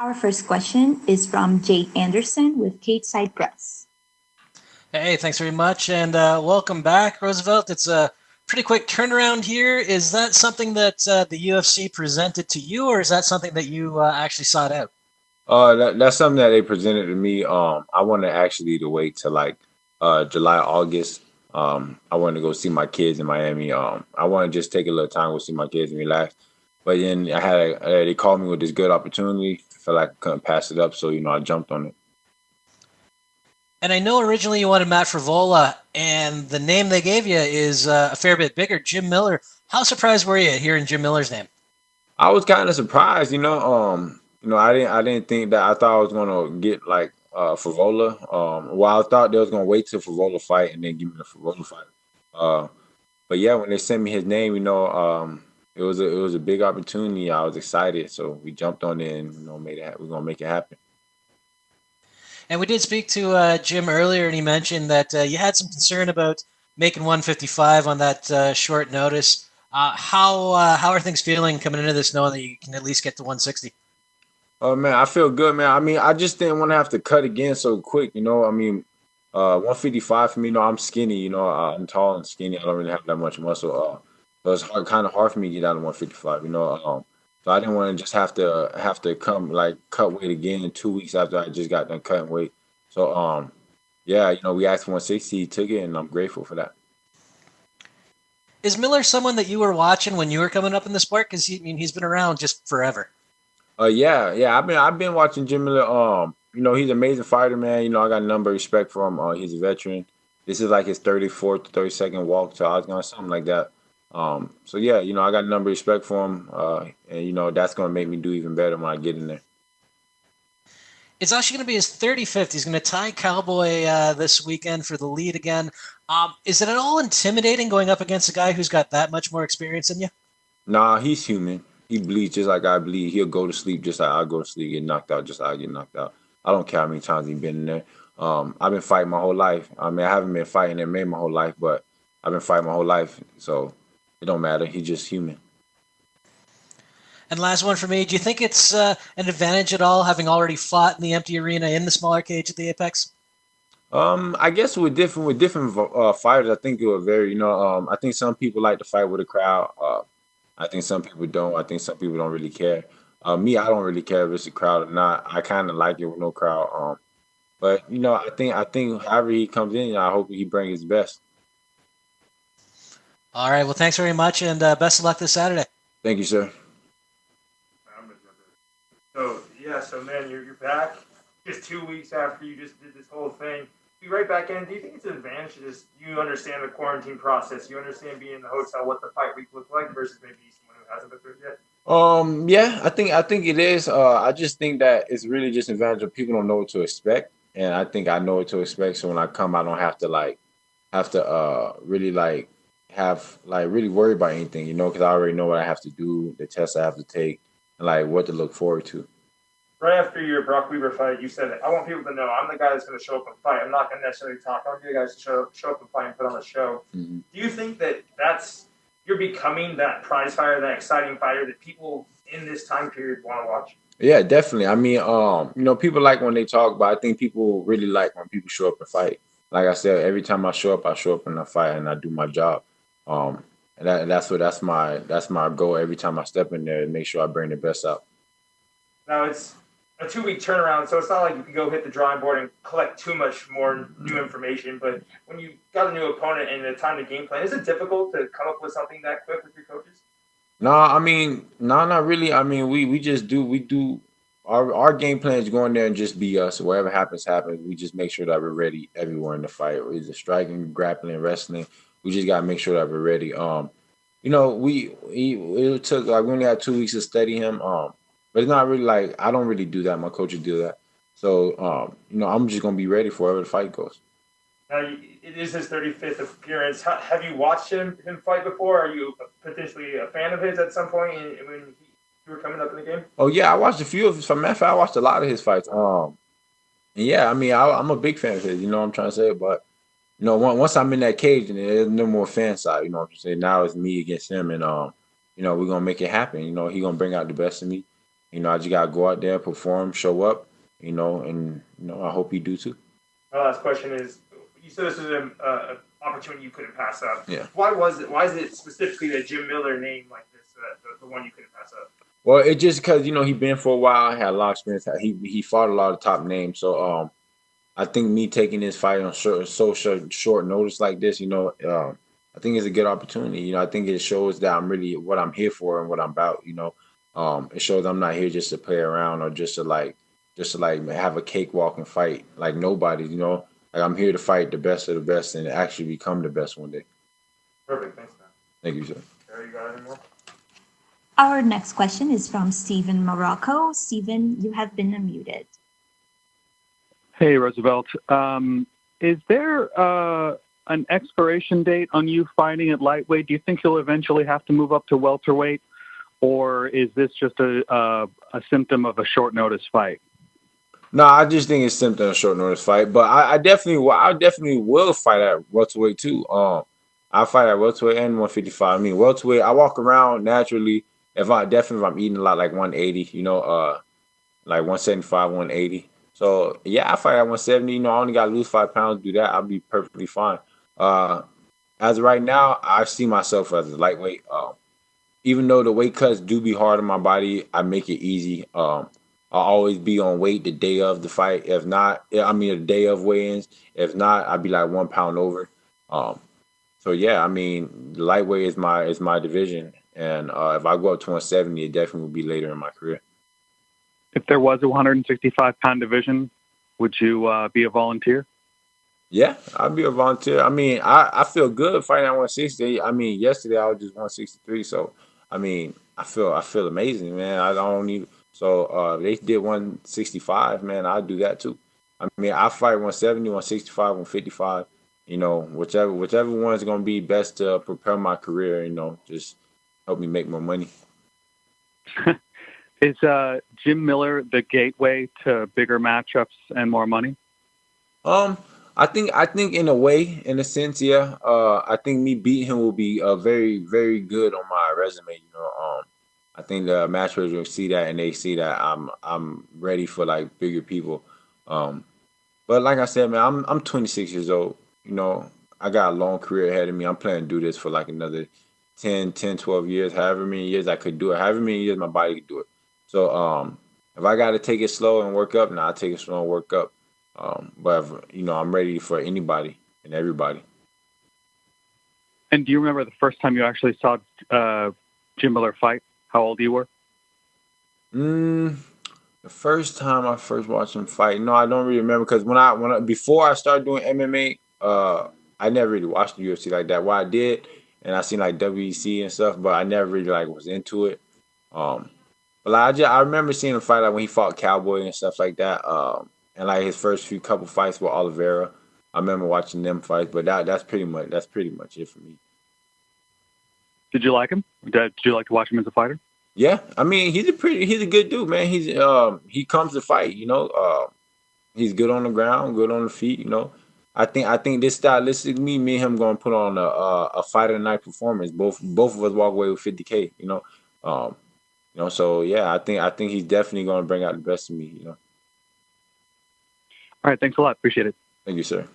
Our first question is from Jake Anderson with Kate Side Press. Hey, thanks very much, and welcome back, Roosevelt. It's a pretty quick turnaround here. Is that something that the UFC presented to you, or is that something that you actually sought out? That's something that they presented to me. I wanted actually to wait till like July, August. I wanted to go see my kids in Miami. I want to just take a little time to go see my kids and relax. But then they called me with this good opportunity. I felt like I couldn't pass it up, so I jumped on it. And I know originally you wanted Matt Frivola, and the name they gave you is a fair bit bigger, Jim Miller. How surprised were you hearing Jim Miller's name? I was kind of surprised, I didn't think that. I thought I was gonna get like Favola. Well, I thought they was gonna wait till Favola fight and then give me the Favola fight. Uh, but yeah, when they sent me his name, it was a big opportunity. I was excited, so we jumped on it and made it. We're gonna make it happen. And we did speak to Jim earlier, and he mentioned that you had some concern about making 155 on that short notice. How are things feeling coming into this, knowing that you can at least get to 160? Oh man, I feel good, man. I mean, I just didn't want to have to cut again so quick. 155 for me. I'm skinny. I'm tall and skinny. I don't really have that much muscle. So it's kind of hard for me to get down to 155. So I didn't want to just have to come like cut weight again in 2 weeks after I just got done cutting weight. So yeah, we asked for 160, he took it, and I'm grateful for that. Is Miller someone that you were watching when you were coming up in the sport? Because he's been around just forever. Yeah. I've been watching Jim Miller. He's an amazing fighter, man. I got a number of respect for him. He's a veteran. This is like his 34th, 32nd walk to Octagon, something like that. So yeah, I got a number of respect for him. And that's gonna make me do even better when I get in there. It's actually going to be his 35th. He's going to tie Cowboy this weekend for the lead again. Is it at all intimidating going up against a guy who's got that much more experience than you? Nah, he's human. He bleeds just like I bleed. He'll go to sleep just like I go to sleep, get knocked out just like I get knocked out. I don't care how many times he's been in there. I've been fighting my whole life. I mean, I haven't been fighting MMA my whole life, but I've been fighting my whole life. So it don't matter. He's just human. And last one for me. Do you think it's an advantage at all having already fought in the empty arena in the smaller cage at the Apex? I guess with different fighters, I think it will vary. I think some people like to fight with a crowd. I think some people don't. I think some people don't really care. Me, I don't really care if it's a crowd or not. I kind of like it with no crowd. But I think however he comes in, I hope he brings his best. All right. Well, thanks very much, and best of luck this Saturday. Thank you, sir. I'm gonna jump in. So man, you're back just 2 weeks after you just did this whole thing. Be right back in. Do you think it's an advantage to just you understand the quarantine process? You understand being in the hotel, what the fight week looked like versus maybe someone who hasn't been through it yet? Yeah, I think it is. I just think that it's really just an advantage of people don't know what to expect, and I think I know what to expect. So when I come, I don't have to really like have like really worry about anything, because I already know what I have to do, the tests I have to take, and like what to look forward to. Right after your Brock Weaver fight, you said, "I want people to know I'm the guy that's going to show up and fight. I'm not going to necessarily talk. I want you guys to show up and fight and put on a show." hmm Do you think that you're becoming that prize fighter, that exciting fighter that people in this time period want to watch? Yeah, definitely. I mean, people like when they talk, but I think people really like when people show up and fight. Like I said, every time I show up and I fight and I do my job. Um, and that's my goal every time I step in there to make sure I bring the best out. Now it's a 2 week turnaround, so it's not like you can go hit the drawing board and collect too much more new information. But when you got a new opponent and the time to game plan, is it difficult to come up with something that quick with your coaches? No, I mean, no, not really. I mean, we do our game plan is going there and just be us. Whatever happens, happens. We just make sure that we're ready everywhere in the fight. Either striking, grappling, wrestling. We just gotta make sure that we're ready. It took like we only had 2 weeks to study him. But it's not really like I don't really do that. My coaches do that. So I'm just gonna be ready for wherever the fight goes. Now, it is his 35th appearance. Have you watched him fight before? Are you potentially a fan of his at some point when you were coming up in the game? Oh yeah, I watched a few of his. For matter of fact, I watched a lot of his fights. And yeah, I mean, I'm a big fan of his. You know what I'm trying to say? But once I'm in that cage, and there's no more fan side. You know what I'm saying? Now it's me against him, and we're gonna make it happen. He gonna bring out the best in me, I just gotta go out there, perform, show up, and I hope you do too. My last question is: you said this is an opportunity you couldn't pass up. Yeah. Why was it? Why is it specifically the Jim Miller name like this, the one you couldn't pass up? Well, it just because he been for a while, had a lot of experience. He fought a lot of top names, so I think me taking this fight on short notice like this, I think it's a good opportunity. I think it shows that I'm really what I'm here for and what I'm about. It shows I'm not here just to play around or just to have a cakewalk and fight like nobody. Like I'm here to fight the best of the best and actually become the best one day. Perfect. Thanks, man. Thank you, sir. There you got any more? Our next question is from Stephen Morocco. Stephen, you have been unmuted. Hey, Roosevelt. Is there an expiration date on you fighting at lightweight? Do you think you'll eventually have to move up to welterweight, or is this just a symptom of a short notice fight? No, I just think it's simply a short notice fight, but I definitely will fight at welterweight too. I fight at welterweight and 155. I mean, welterweight, I walk around naturally. If I'm eating a lot, like 180, like 175, 180. So yeah, I fight at 170. I only got to lose 5 pounds to do that. I'll be perfectly fine. As of right now, I see myself as a lightweight. Even though the weight cuts do be hard on my body, I make it easy. I'll always be on weight the day of the fight. If not, the day of weigh-ins. If not, I'd be like 1 pound over. So yeah, lightweight is my division, and if I go up to 170, it definitely will be later in my career. If there was a 165-pound division, would you be a volunteer? Yeah, I'd be a volunteer. I feel good fighting at 160. Yesterday I was just 163, so I feel amazing, man. I don't need they did 165, man. I'll do that too. I fight 170, 165, 155. Whichever one's gonna be best to prepare my career. Just help me make more money. Is Jim Miller the gateway to bigger matchups and more money? I think in a way, in a sense, yeah. I think me beating him will be very, very good on my resume. I think the matchmakers will see that and they see that I'm ready for like bigger people. But like I said, man, I'm 26 years old. I got a long career ahead of me. I'm planning to do this for like another 10, 12 years, however many years I could do it, however many years my body could do it. So if I got to take it slow and work up, I'll take it slow and work up. But I'm ready for anybody and everybody. And do you remember the first time you actually saw Jim Miller fight? How old you were? The first time I first watched him fight, no, I don't really remember because before I started doing MMA, I never really watched the UFC like that. What I did, and I seen like WEC and stuff, but I never really like was into it. But like, I remember seeing him fight like when he fought Cowboy and stuff like that. And like his first couple fights with Oliveira, I remember watching them fights. But that's pretty much it for me. Did you like him? Did you like to watch him as a fighter? Yeah, he's a good dude, man. He comes to fight. He's good on the ground, good on the feet. I think this stylistic me and him gonna put on a fight of the night performance. Both of us walk away with 50K. So yeah, I think he's definitely gonna bring out the best of me. All right, thanks a lot. Appreciate it. Thank you, sir.